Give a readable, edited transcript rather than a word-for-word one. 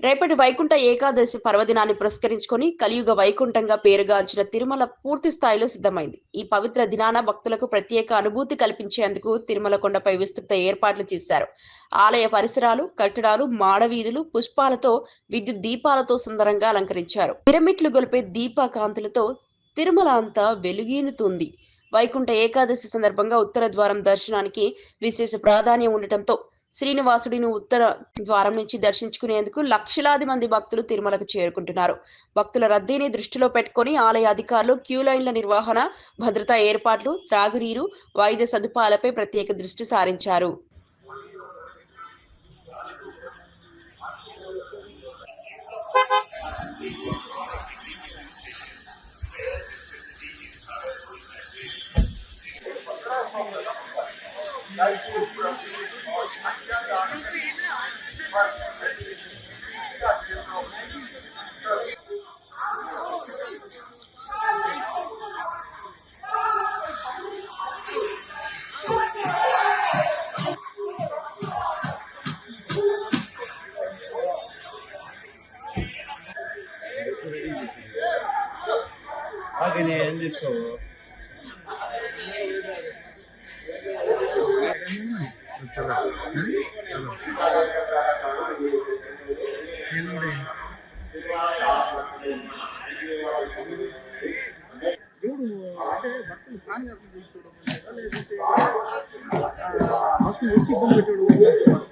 రేపటి వైకుంఠ ఏకాదశి పర్వదినాన్ని పురస్కరించుకొని కలియుగ వైకుంఠంగా పేరుగాంచిన తిరుమల పూర్తి స్థాయిలో సిద్ధమైంది. ఈ పవిత్ర దినాన భక్తులకు ప్రత్యేక అనుభూతి కల్పించేందుకు తిరుమల కొండపై విస్తృత ఏర్పాట్లు చేశారు. ఆలయ పరిసరాలు, కట్టడాలు, మాడవీధులు పుష్పాలతో, విద్యుత్ దీపాలతో సుందరంగా అలంకరించారు. పిరమిట్లు గొలిపే దీప కాంతులతో తిరుమల అంతా వెలుగీనుతుంది. వైకుంఠ ఏకాదశి సందర్భంగా ఉత్తర ద్వారం దర్శనానికి విశేష ప్రాధాన్యం ఉండటంతో శ్రీనివాసుడిని ఉత్తర ద్వారం నుంచి దర్శించుకునేందుకు లక్షలాది మంది భక్తులు తిరుమలకు చేరుకుంటున్నారు. భక్తుల రద్దీని దృష్టిలో పెట్టుకుని ఆలయ అధికారులు క్యూ లైన్ల నిర్వహణ, భద్రతా ఏర్పాట్లు, త్రాగునీరు, వైద్య సదుపాయాలపై ప్రత్యేక దృష్టి సారించారు. ಹಾಗೆಯೇ ಎಂದಿಸು దేవుడు అంటే భక్తులు ప్రాణాలు చూడడం లేదంటే భక్తులు వచ్చి ఇబ్బంది పెట్టాడు.